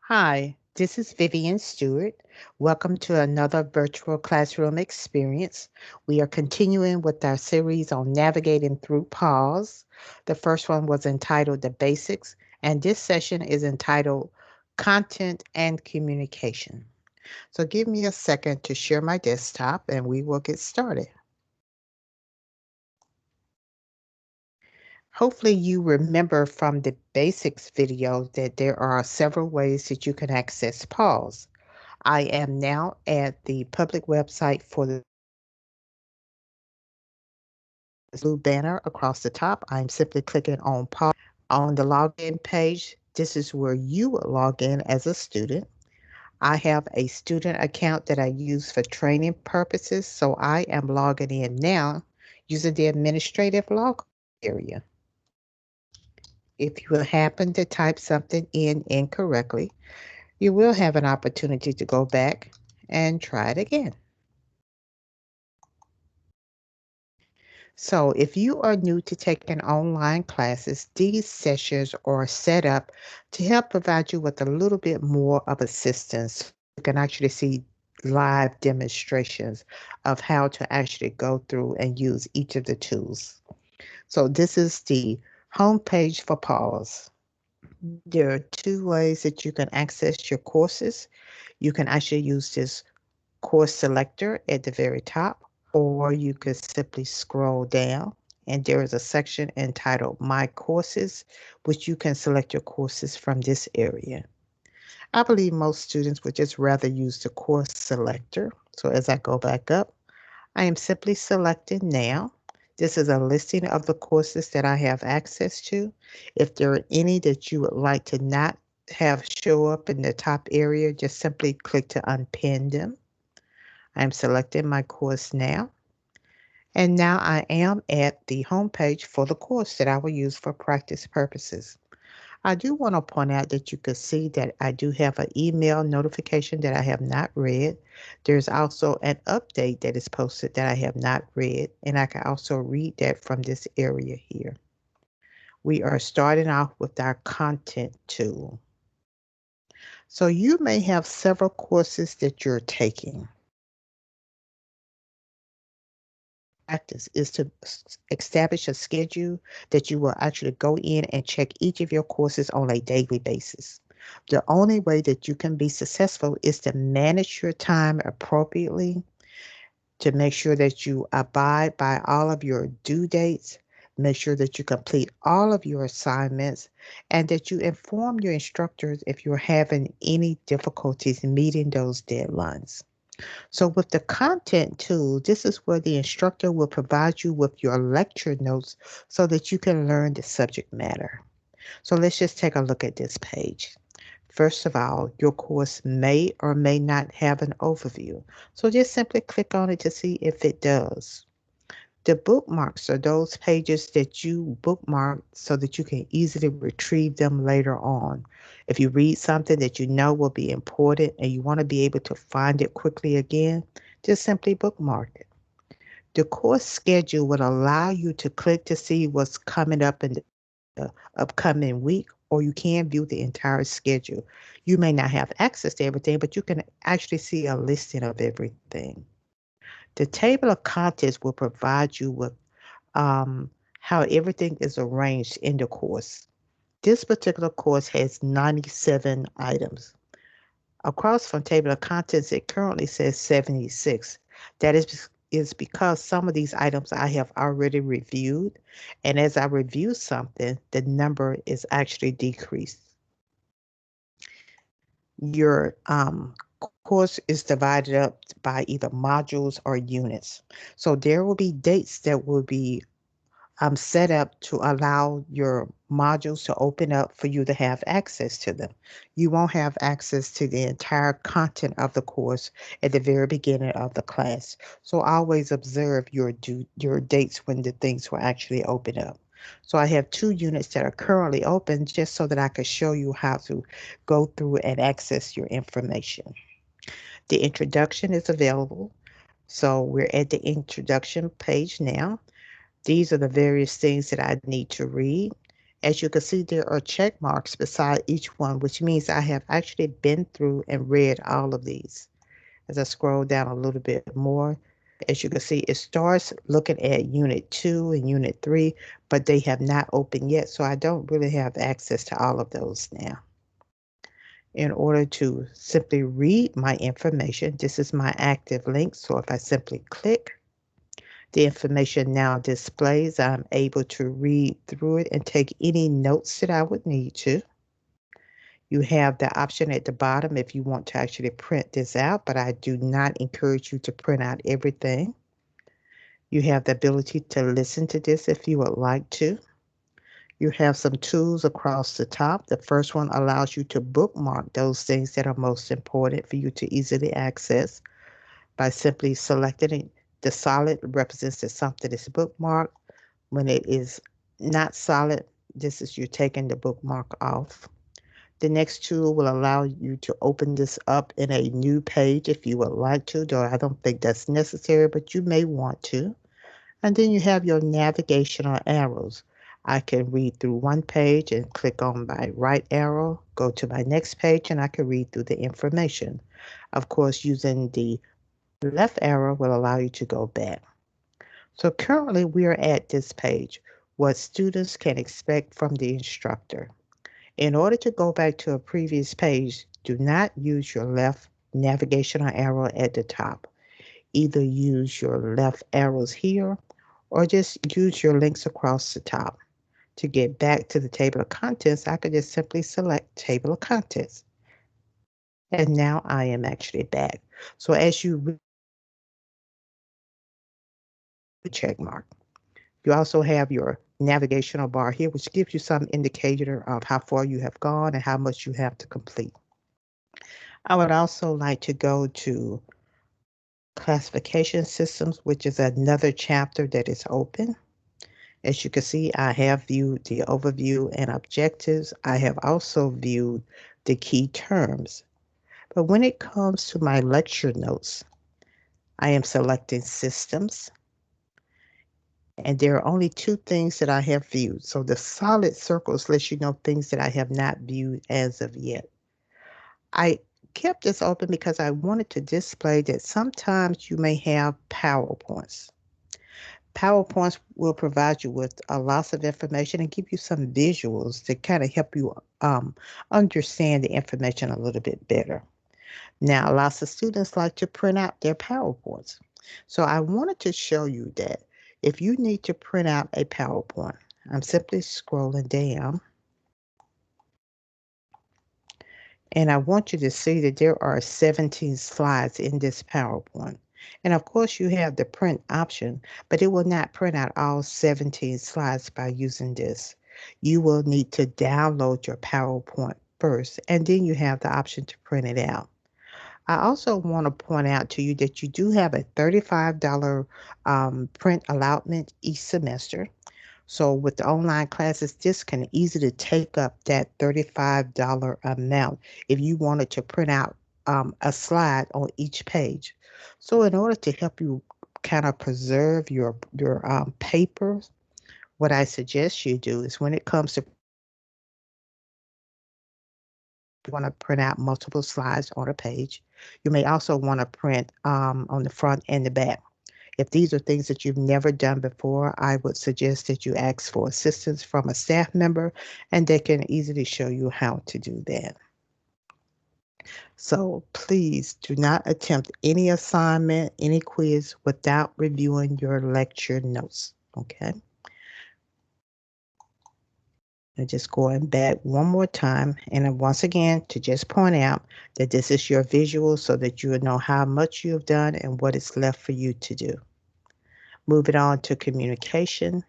Hi, this is Vivian Stewart. Welcome to another virtual classroom experience. We are continuing with our series on navigating through PAWS. The first one was entitled The Basics, and this session is entitled Content and Communication. So give me a second to share my desktop and we will get started. Hopefully you remember from the basics video that there are several ways that you can access PAWS. I am now at the public website for the blue banner across the top. I'm simply clicking on pause. On the login page, this is where you will log in as a student. I have a student account that I use for training purposes, so I am logging in now using the administrative log area. If you happen to type something in incorrectly, you will have an opportunity to go back and try it again. So if you are new to taking online classes, these sessions are set up to help provide you with a little bit more of assistance. You can actually see live demonstrations of how to actually go through and use each of the tools. So this is the home page for PAWS. There are two ways that you can access your courses. You can actually use this course selector at the very top, or you could simply scroll down and there is a section entitled My Courses, which you can select your courses from this area. I believe most students would just rather use the course selector. So as I go back up, I am simply selecting now. This is a listing of the courses that I have access to. If there are any that you would like to not have show up in the top area, just simply click to unpin them. I'm selecting my course now. And now I am at the home page for the course that I will use for practice purposes. I do want to point out that you can see that I do have an email notification that I have not read. There's also an update that is posted that I have not read, and I can also read that from this area here. We are starting off with our content tool. So you may have several courses that you're taking. Practice is to establish a schedule that you will actually go in and check each of your courses on a daily basis. The only way that you can be successful is to manage your time appropriately, to make sure that you abide by all of your due dates, make sure that you complete all of your assignments, and that you inform your instructors if you're having any difficulties meeting those deadlines. So with the content tool, this is where the instructor will provide you with your lecture notes so that you can learn the subject matter. So let's just take a look at this page. First of all, your course may or may not have an overview. So just simply click on it to see if it does. The bookmarks are those pages that you bookmark so that you can easily retrieve them later on. If you read something that you know will be important and you want to be able to find it quickly again, just simply bookmark it. The course schedule will allow you to click to see what's coming up in the upcoming week, or you can view the entire schedule. You may not have access to everything, but you can actually see a listing of everything. The table of contents will provide you with how everything is arranged in the course. This particular course has 97 items. Across from table of contents, it currently says 76. That is because some of these items I have already reviewed, and as I review something, the number is actually decreased. Your course is divided up by either modules or units. So there will be dates that will be set up to allow your modules to open up for you to have access to them. You won't have access to the entire content of the course at the very beginning of the class. So always observe your dates when the things will actually open up. So I have 2 units that are currently open just so that I can show you how to go through and access your information. The introduction is available. So we're at the introduction page now. These are the various things that I need to read. As you can see, there are check marks beside each one, which means I have actually been through and read all of these. As I scroll down a little bit more, as you can see, it starts looking at Unit 2 and Unit 3, but they have not opened yet, so I don't really have access to all of those now. In order to simply read my information, this is my active link, so if I simply click, the information now displays. I'm able to read through it and take any notes that I would need to. You have the option at the bottom if you want to actually print this out, but I do not encourage you to print out everything. You have the ability to listen to this if you would like to. You have some tools across the top. The first one allows you to bookmark those things that are most important for you to easily access by simply selecting it. The solid represents that something is bookmarked. When it is not solid, this is you taking the bookmark off. The next tool will allow you to open this up in a new page if you would like to, though I don't think that's necessary, but you may want to. And then you have your navigational arrows. I can read through one page and click on my right arrow, go to my next page, and I can read through the information. Of course, using the left arrow will allow you to go back. So currently we are at this page, what students can expect from the instructor. In order to go back to a previous page, do not use your left navigational arrow at the top. Either use your left arrows here or just use your links across the top. To get back to the table of contents, I could just simply select table of contents. And now I am actually back. So as you read the check mark, you also have your navigational bar here, which gives you some indicator of how far you have gone and how much you have to complete. I would also like to go to classification systems, which is another chapter that is open. As you can see, I have viewed the overview and objectives. I have also viewed the key terms. But when it comes to my lecture notes, I am selecting systems. And there are only two things that I have viewed. So the solid circles let you know things that I have not viewed as of yet. I kept this open because I wanted to display that sometimes you may have PowerPoints. PowerPoints will provide you with a lot of information and give you some visuals to kind of help you understand the information a little bit better. Now, lots of students like to print out their PowerPoints. So I wanted to show you that if you need to print out a PowerPoint, I'm simply scrolling down. And I want you to see that there are 17 slides in this PowerPoint. And of course, you have the print option, but it will not print out all 17 slides by using this. You will need to download your PowerPoint first, and then you have the option to print it out. I also want to point out to you that you do have a $35 print allotment each semester. So with the online classes, this can easily take up that $35 amount if you wanted to print out a slide on each page. So in order to help you kind of preserve your papers, what I suggest you do is when it comes to you want to print out multiple slides on a page, you may also want to print on the front and the back. If these are things that you've never done before, I would suggest that you ask for assistance from a staff member and they can easily show you how to do that. So please do not attempt any assignment, any quiz without reviewing your lecture notes, okay? And just going back one more time, and once again, to just point out that this is your visual so that you will know how much you have done and what is left for you to do. Moving on to communication.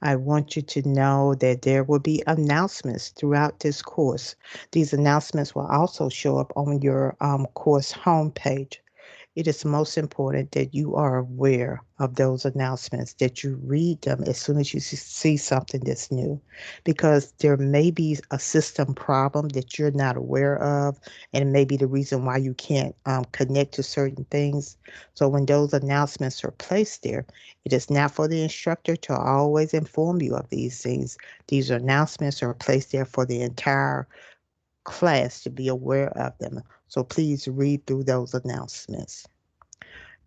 I want you to know that there will be announcements throughout this course. These announcements will also show up on your course homepage. It is most important that you are aware of those announcements, that you read them as soon as you see something that's new, because there may be a system problem that you're not aware of, and it may be the reason why you can't connect to certain things. So when those announcements are placed there, it is not for the instructor to always inform you of these things. These announcements are placed there for the entire class to be aware of them. So please read through those announcements.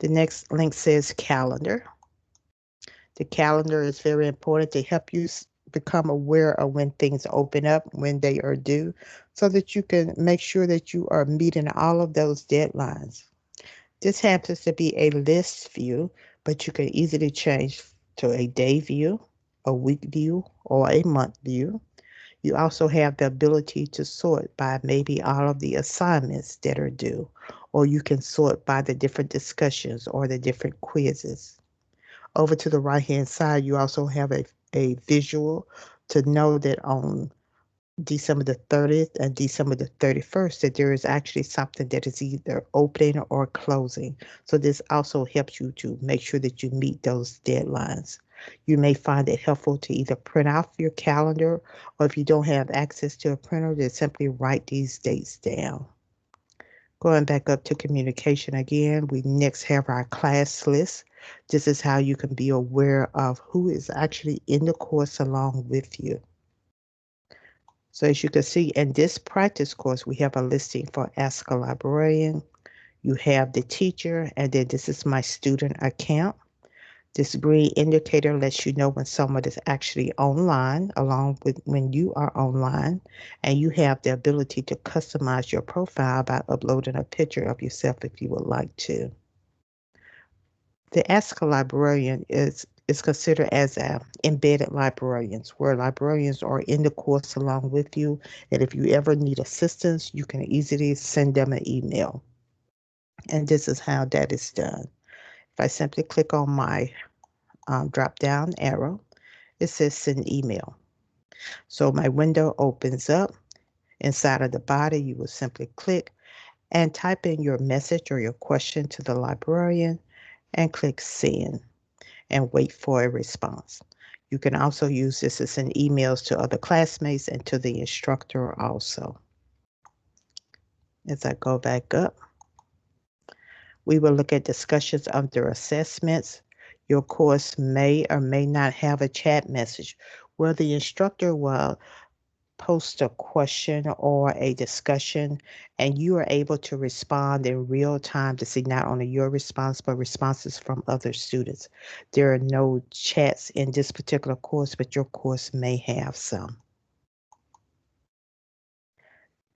The next link says calendar. The calendar is very important to help you become aware of when things open up, when they are due, so that you can make sure that you are meeting all of those deadlines. This happens to be a list view, but you can easily change to a day view, a week view, or a month view. You also have the ability to sort by maybe all of the assignments that are due, or you can sort by the different discussions or the different quizzes. Over to the right-hand side, you also have a visual to know that on December the 30th and December the 31st, that there is actually something that is either opening or closing. So this also helps you to make sure that you meet those deadlines. You may find it helpful to either print off your calendar, or if you don't have access to a printer, then simply write these dates down. Going back up to communication again, we next have our class list. This is how you can be aware of who is actually in the course along with you. So as you can see in this practice course, we have a listing for Ask a Librarian. You have the teacher, and then this is my student account. This green indicator lets you know when someone is actually online, along with when you are online, and you have the ability to customize your profile by uploading a picture of yourself if you would like to. The Ask a Librarian is considered as embedded librarians, where librarians are in the course along with you, and if you ever need assistance, you can easily send them an email. And this is how that is done. If I simply click on my drop down arrow, it says send email. So my window opens up. Inside of the body, you will simply click and type in your message or your question to the librarian and click send and wait for a response. You can also use this to send emails to other classmates and to the instructor also. As I go back up, we will look at discussions under assessments. Your course may or may not have a chat message where the instructor will post a question or a discussion, and you are able to respond in real time to see not only your response, but responses from other students. There are no chats in this particular course, but your course may have some.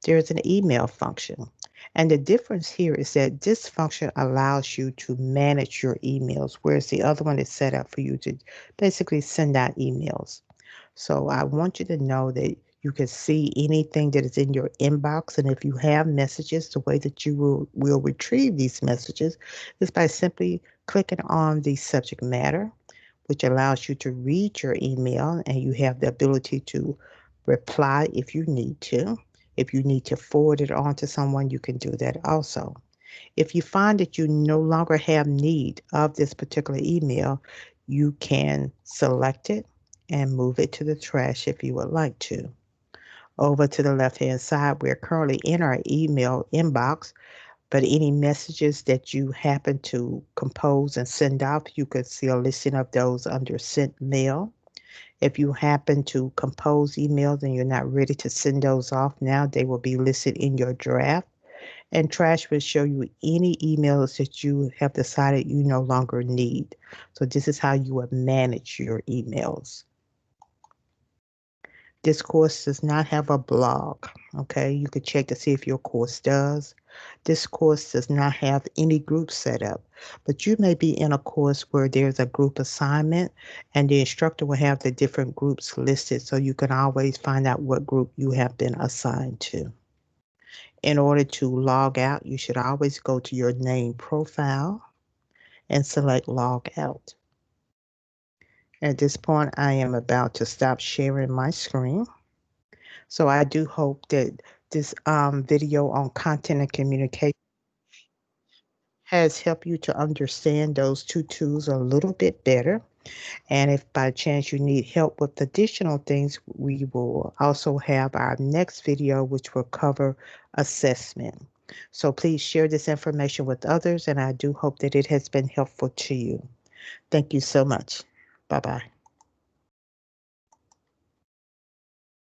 There's an email function. And the difference here is that this function allows you to manage your emails, whereas the other one is set up for you to basically send out emails. So I want you to know that you can see anything that is in your inbox. And if you have messages, the way that you will retrieve these messages is by simply clicking on the subject matter, which allows you to read your email, and you have the ability to reply if you need to. If you need to forward it on to someone, you can do that also. If you find that you no longer have need of this particular email, you can select it and move it to the trash if you would like to. Over to the left-hand side, we're currently in our email inbox, but any messages that you happen to compose and send off, you could see a listing of those under sent mail. If you happen to compose emails and you're not ready to send those off now, they will be listed in your draft. And trash will show you any emails that you have decided you no longer need. So this is how you would manage your emails. This course does not have a blog, okay? You could check to see if your course does. This course does not have any group set up, but you may be in a course where there's a group assignment and the instructor will have the different groups listed, so you can always find out what group you have been assigned to. In order to log out, you should always go to your name profile and select log out. At this point, I am about to stop sharing my screen. So I do hope that this video on content and communication has helped you to understand those two tools a little bit better. And if by chance you need help with additional things, we will also have our next video, which will cover assessment. So please share this information with others, and I do hope that it has been helpful to you. Thank you so much. Bye-bye.